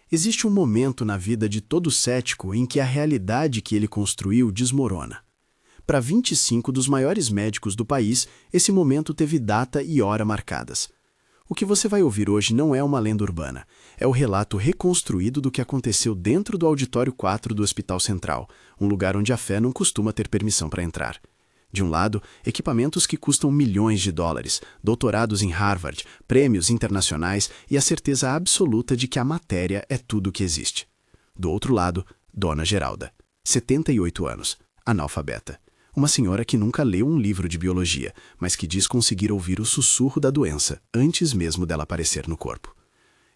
Existe um momento na vida de todo cético em que a realidade que ele construiu desmorona. Para 25 dos maiores médicos do país, esse momento teve data e hora marcadas. O que você vai ouvir hoje não é uma lenda urbana, é o relato reconstruído do que aconteceu dentro do Auditório 4 do Hospital Central, um lugar onde a fé não costuma ter permissão para entrar. De um lado, equipamentos que custam milhões de dólares, doutorados em Harvard, prêmios internacionais e a certeza absoluta de que a matéria é tudo o que existe. Do outro lado, Dona Geralda, 78 anos, analfabeta. Uma senhora que nunca leu um livro de biologia, mas que diz conseguir ouvir o sussurro da doença antes mesmo dela aparecer no corpo.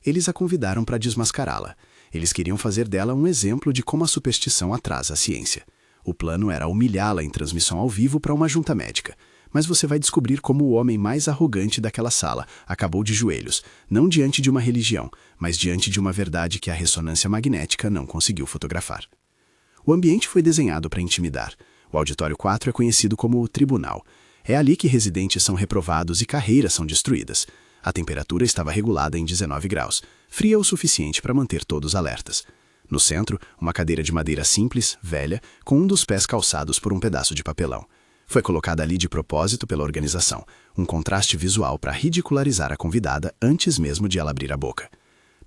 Eles a convidaram para desmascará-la. Eles queriam fazer dela um exemplo de como a superstição atrasa a ciência. O plano era humilhá-la em transmissão ao vivo para uma junta médica. Mas você vai descobrir como o homem mais arrogante daquela sala acabou de joelhos, não diante de uma religião, mas diante de uma verdade que a ressonância magnética não conseguiu fotografar. O ambiente foi desenhado para intimidar. O Auditório 4 é conhecido como o Tribunal. É ali que residentes são reprovados e carreiras são destruídas. A temperatura estava regulada em 19 graus, fria o suficiente para manter todos alertas. No centro, uma cadeira de madeira simples, velha, com um dos pés calçados por um pedaço de papelão. Foi colocada ali de propósito pela organização, um contraste visual para ridicularizar a convidada antes mesmo de ela abrir a boca.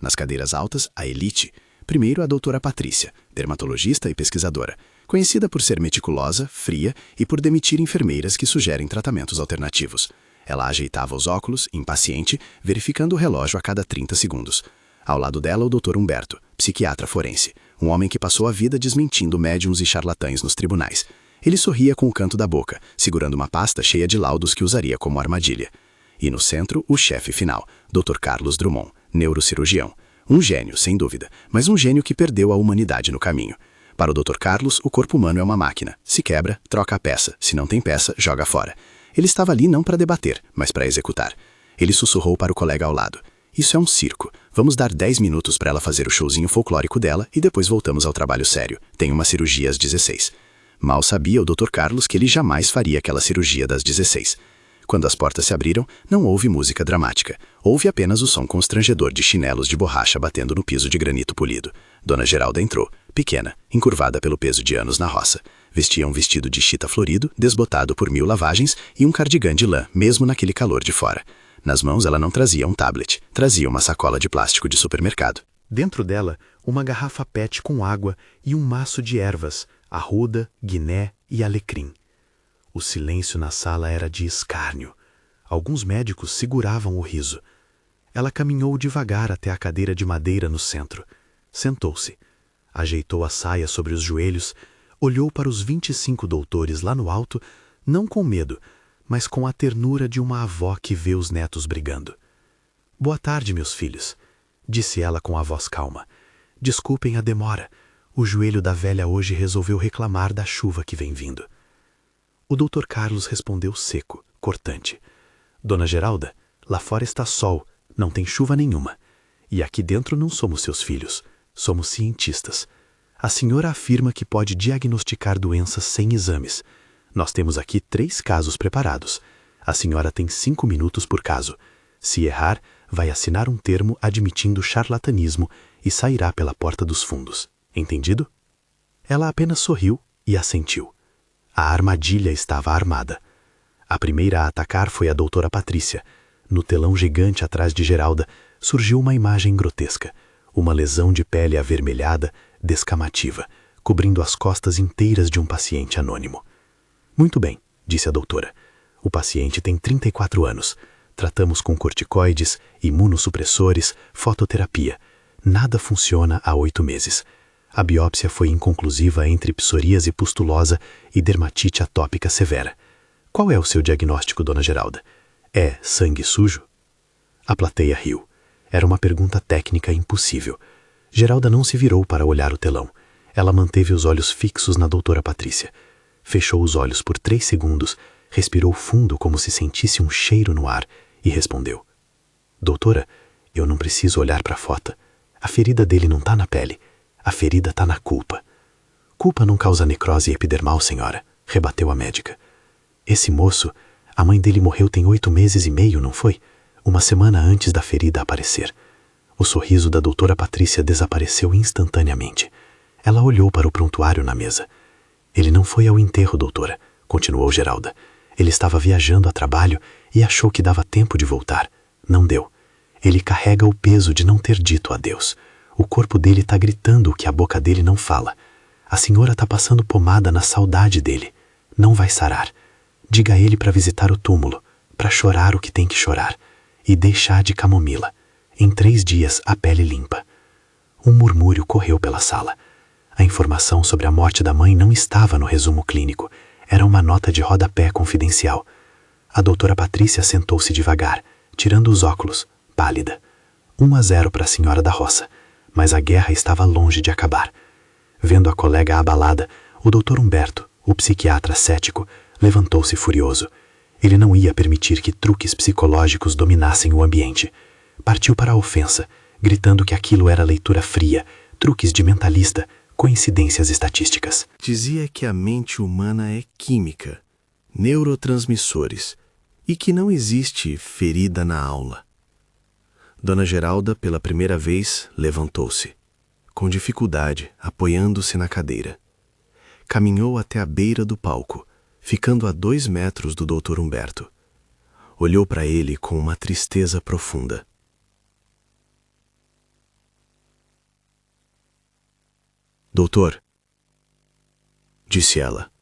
Nas cadeiras altas, a elite. Primeiro a doutora Patrícia, dermatologista e pesquisadora, conhecida por ser meticulosa, fria e por demitir enfermeiras que sugerem tratamentos alternativos. Ela ajeitava os óculos, impaciente, verificando o relógio a cada 30 segundos. Ao lado dela, o Dr. Humberto, psiquiatra forense, um homem que passou a vida desmentindo médiums e charlatães nos tribunais. Ele sorria com o canto da boca, segurando uma pasta cheia de laudos que usaria como armadilha. E no centro, o chefe final, Dr. Carlos Drummond, neurocirurgião. Um gênio, sem dúvida, mas um gênio que perdeu a humanidade no caminho. Para o Dr. Carlos, o corpo humano é uma máquina. Se quebra, troca a peça. Se não tem peça, joga fora. Ele estava ali não para debater, mas para executar. Ele sussurrou para o colega ao lado. Isso é um circo. Vamos dar 10 minutos para ela fazer o showzinho folclórico dela e depois voltamos ao trabalho sério. Tem uma cirurgia às 16. Mal sabia o Dr. Carlos que ele jamais faria aquela cirurgia das 16. Quando as portas se abriram, não houve música dramática. Houve apenas o som constrangedor de chinelos de borracha batendo no piso de granito polido. Dona Geralda entrou, pequena, encurvada pelo peso de anos na roça. Vestia um vestido de chita florido, desbotado por 1000 lavagens, e um cardigã de lã, mesmo naquele calor de fora. Nas mãos ela não trazia um tablet, trazia uma sacola de plástico de supermercado. Dentro dela, uma garrafa PET com água e um maço de ervas, arruda, guiné e alecrim. O silêncio na sala era de escárnio. Alguns médicos seguravam o riso. Ela caminhou devagar até a cadeira de madeira no centro. Sentou-se. Ajeitou a saia sobre os joelhos, olhou para os 25 doutores lá no alto, não com medo, mas com a ternura de uma avó que vê os netos brigando. «Boa tarde, meus filhos», disse ela com a voz calma. «Desculpem a demora. O joelho da velha hoje resolveu reclamar da chuva que vem vindo». O Dr. Carlos respondeu seco, cortante. «Dona Geralda, lá fora está sol, não tem chuva nenhuma. E aqui dentro não somos seus filhos, somos cientistas. A senhora afirma que pode diagnosticar doenças sem exames. Nós temos aqui 3 casos preparados. A senhora tem 5 minutos por caso. Se errar, vai assinar um termo admitindo charlatanismo e sairá pela porta dos fundos. Entendido?» Ela apenas sorriu e assentiu. A armadilha estava armada. A primeira a atacar foi a doutora Patrícia. No telão gigante atrás de Geralda surgiu uma imagem grotesca. Uma lesão de pele avermelhada, descamativa, cobrindo as costas inteiras de um paciente anônimo. «Muito bem», disse a doutora. «O paciente tem 34 anos. Tratamos com corticoides, imunossupressores, fototerapia. Nada funciona há 8 meses. A biópsia foi inconclusiva entre psoríase pustulosa e dermatite atópica severa. Qual é o seu diagnóstico, Dona Geralda? É sangue sujo?» A plateia riu. Era uma pergunta técnica impossível. Geralda não se virou para olhar o telão. Ela manteve os olhos fixos na doutora Patrícia. Fechou os olhos por 3 segundos, respirou fundo como se sentisse um cheiro no ar e respondeu. «Doutora, eu não preciso olhar para a foto. A ferida dele não está na pele. A ferida está na culpa». «Culpa não causa necrose epidermal, senhora», rebateu a médica. «Esse moço, a mãe dele morreu tem 8 meses e meio, não foi? Uma semana antes da ferida aparecer. O sorriso da doutora Patrícia desapareceu instantaneamente. Ela olhou para o prontuário na mesa. Ele não foi ao enterro, doutora, continuou Geralda. Ele estava viajando a trabalho e achou que dava tempo de voltar. Não deu. Ele carrega o peso de não ter dito adeus. O corpo dele está gritando o que a boca dele não fala. A senhora está passando pomada na saudade dele. Não vai sarar. Diga a ele para visitar o túmulo, para chorar o que tem que chorar, e deixar de camomila. Em 3 dias a pele limpa. Um murmúrio correu pela sala. A informação sobre a morte da mãe não estava no resumo clínico. Era uma nota de rodapé confidencial. A doutora Patrícia sentou-se devagar, tirando os óculos, pálida. 1-0 para a senhora da roça, mas a guerra estava longe de acabar. Vendo a colega abalada, o doutor Humberto, o psiquiatra cético, levantou-se furioso. Ele não ia permitir que truques psicológicos dominassem o ambiente. Partiu para a ofensa, gritando que aquilo era leitura fria, truques de mentalista, coincidências estatísticas. Dizia que a mente humana é química, neurotransmissores, e que não existe ferida na aula. Dona Geralda, pela primeira vez, levantou-se, com dificuldade, apoiando-se na cadeira. Caminhou até a beira do palco, ficando a 2 metros do Dr. Humberto. Olhou para ele com uma tristeza profunda. Doutor, disse ela.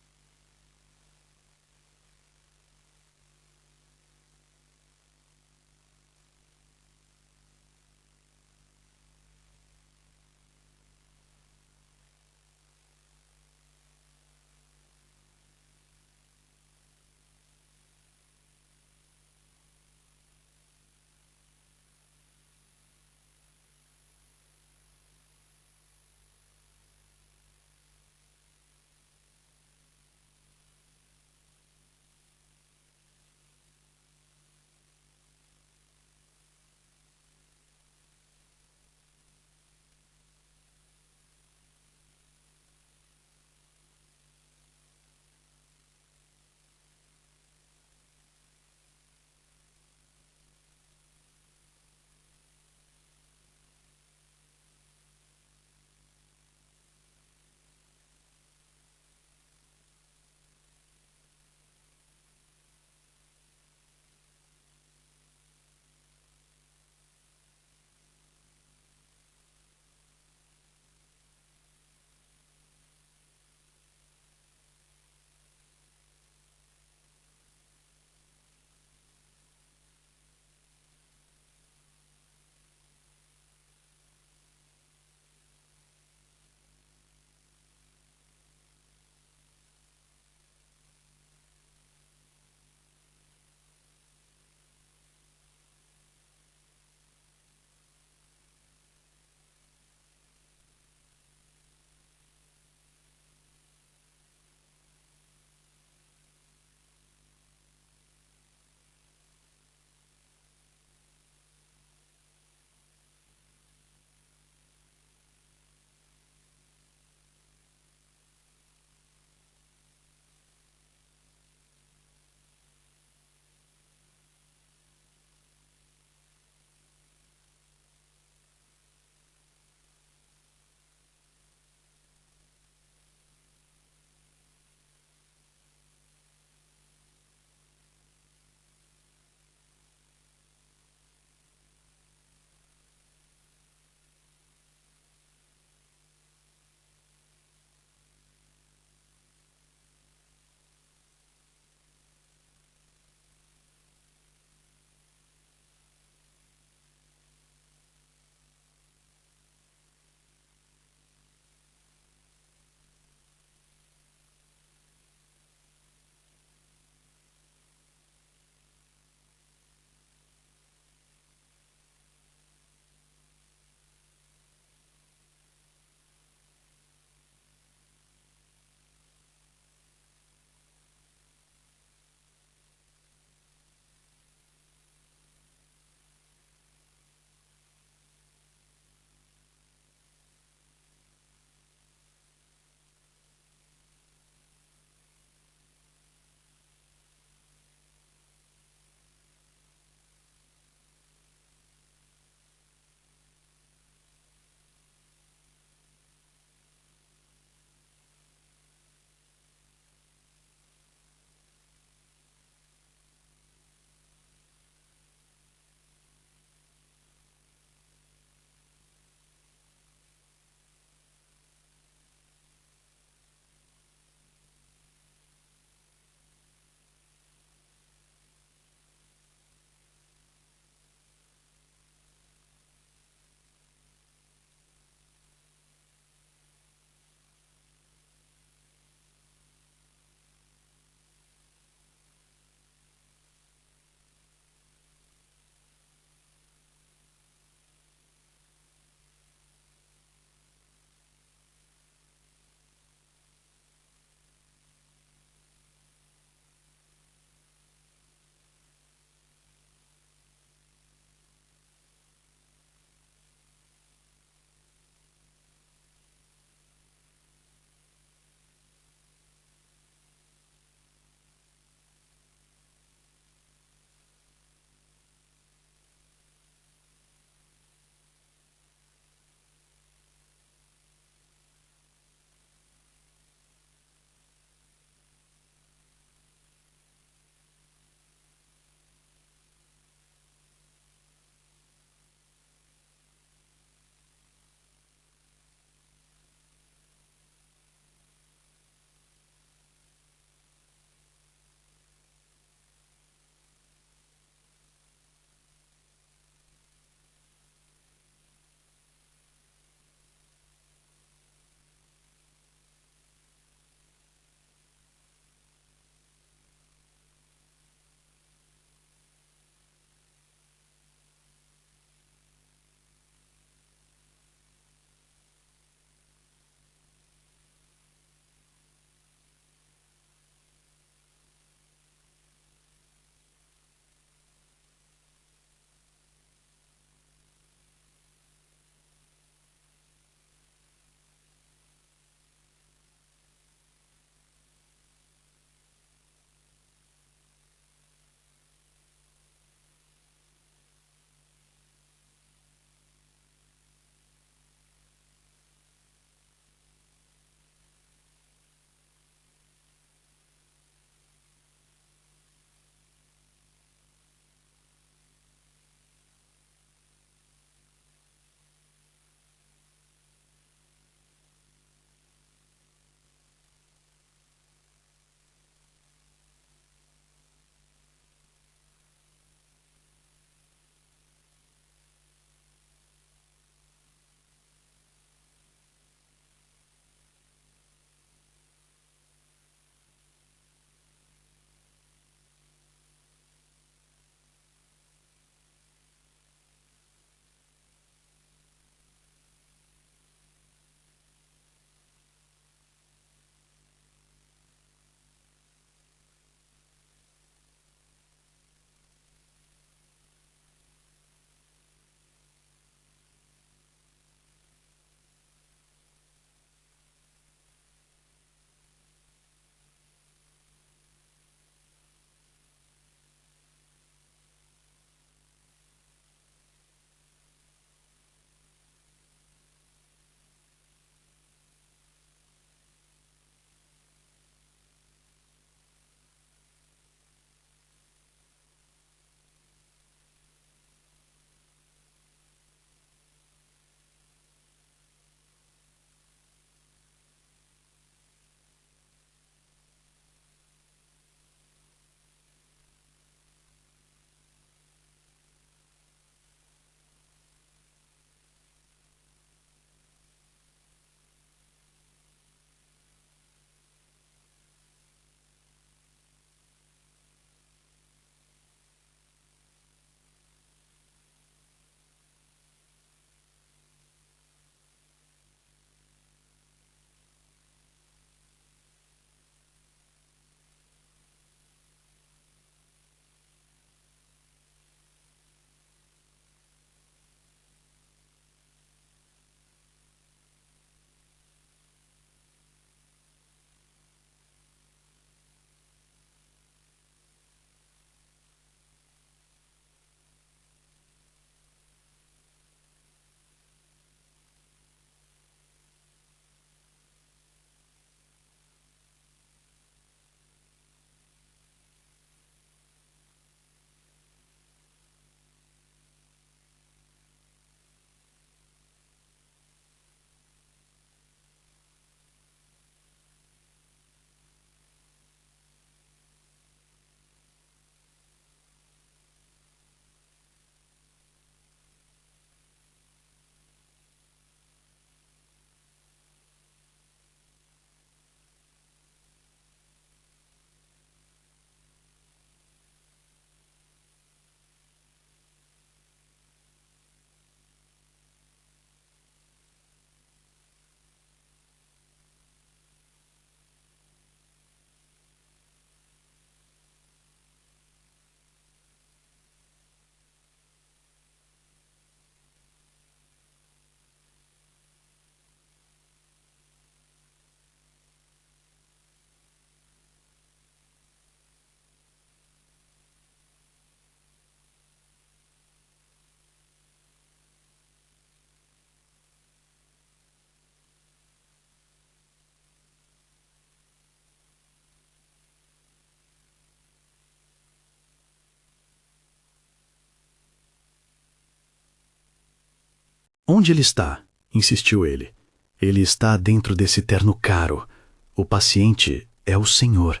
Onde ele está? Insistiu ele. Ele está dentro desse terno caro. O paciente é o senhor.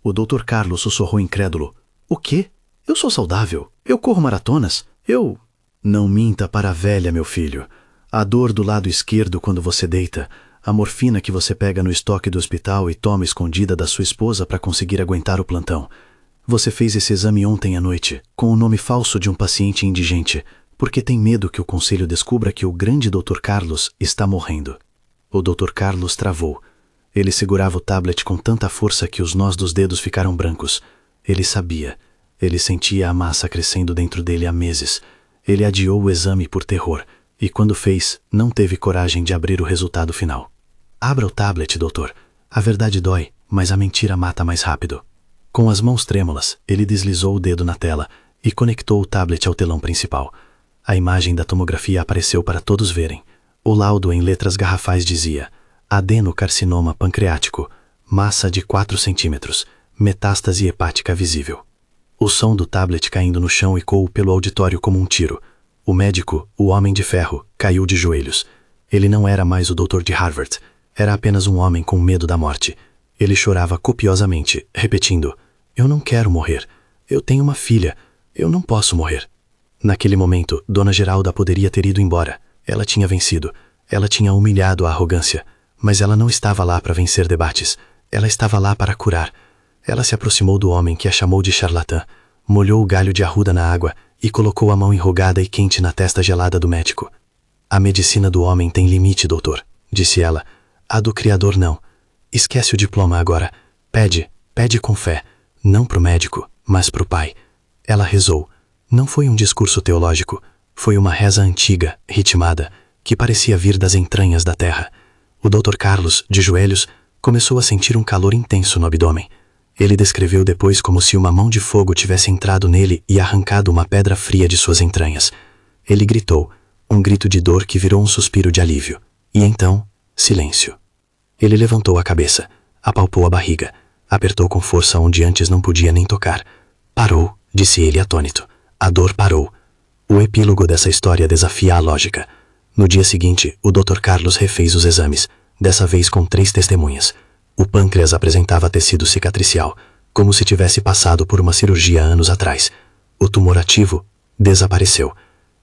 O Dr. Carlos sussurrou incrédulo. O quê? Eu sou saudável. Eu corro maratonas. Eu... Não minta para a velha, meu filho. A dor do lado esquerdo quando você deita, a morfina que você pega no estoque do hospital e toma escondida da sua esposa para conseguir aguentar o plantão. Você fez esse exame ontem à noite, com o nome falso de um paciente indigente, porque tem medo que o conselho descubra que o grande Dr. Carlos está morrendo. O Dr. Carlos travou. Ele segurava o tablet com tanta força que os nós dos dedos ficaram brancos. Ele sabia. Ele sentia a massa crescendo dentro dele há meses. Ele adiou o exame por terror, e quando fez, não teve coragem de abrir o resultado final. Abra o tablet, doutor. A verdade dói, mas a mentira mata mais rápido. Com as mãos trêmulas, ele deslizou o dedo na tela e conectou o tablet ao telão principal. A imagem da tomografia apareceu para todos verem. O laudo em letras garrafais dizia: adenocarcinoma pancreático, massa de 4 centímetros, metástase hepática visível. O som do tablet caindo no chão ecoou pelo auditório como um tiro. O médico, o homem de ferro, caiu de joelhos. Ele não era mais o doutor de Harvard. Era apenas um homem com medo da morte. Ele chorava copiosamente, repetindo: eu não quero morrer. Eu tenho uma filha. Eu não posso morrer. Naquele momento, Dona Geralda poderia ter ido embora. Ela tinha vencido. Ela tinha humilhado a arrogância. Mas ela não estava lá para vencer debates. Ela estava lá para curar. Ela se aproximou do homem que a chamou de charlatã, molhou o galho de arruda na água e colocou a mão enrugada e quente na testa gelada do médico. A medicina do homem tem limite, doutor, disse ela. A do Criador não. Esquece o diploma agora. Pede com fé. Não pro médico, mas pro pai. Ela rezou. Não foi um discurso teológico. Foi uma reza antiga, ritmada, que parecia vir das entranhas da terra. O Dr. Carlos, de joelhos, começou a sentir um calor intenso no abdômen. Ele descreveu depois como se uma mão de fogo tivesse entrado nele e arrancado uma pedra fria de suas entranhas. Ele gritou, um grito de dor que virou um suspiro de alívio. E então, silêncio. Ele levantou a cabeça, apalpou a barriga, apertou com força onde antes não podia nem tocar. Parou, disse ele atônito. A dor parou. O epílogo dessa história desafia a lógica. No dia seguinte, o Dr. Carlos refez os exames, dessa vez com 3 testemunhas. O pâncreas apresentava tecido cicatricial, como se tivesse passado por uma cirurgia anos atrás. O tumor ativo desapareceu.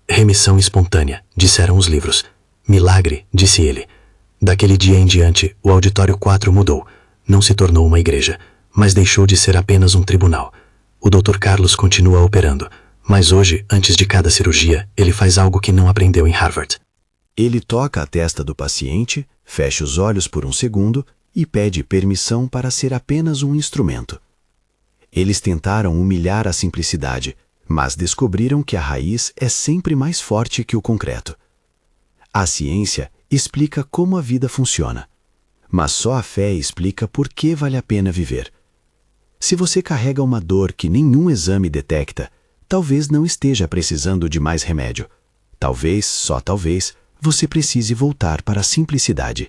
Remissão espontânea, disseram os livros. Milagre, disse ele. Daquele dia em diante, o auditório 4 mudou. Não se tornou uma igreja, mas deixou de ser apenas um tribunal. O Dr. Carlos continua operando, mas hoje, antes de cada cirurgia, ele faz algo que não aprendeu em Harvard. Ele toca a testa do paciente, fecha os olhos por um segundo e pede permissão para ser apenas um instrumento. Eles tentaram humilhar a simplicidade, mas descobriram que a raiz é sempre mais forte que o concreto. A ciência explica como a vida funciona, mas só a fé explica por que vale a pena viver. Se você carrega uma dor que nenhum exame detecta, talvez não esteja precisando de mais remédio. Talvez, só talvez, você precise voltar para a simplicidade.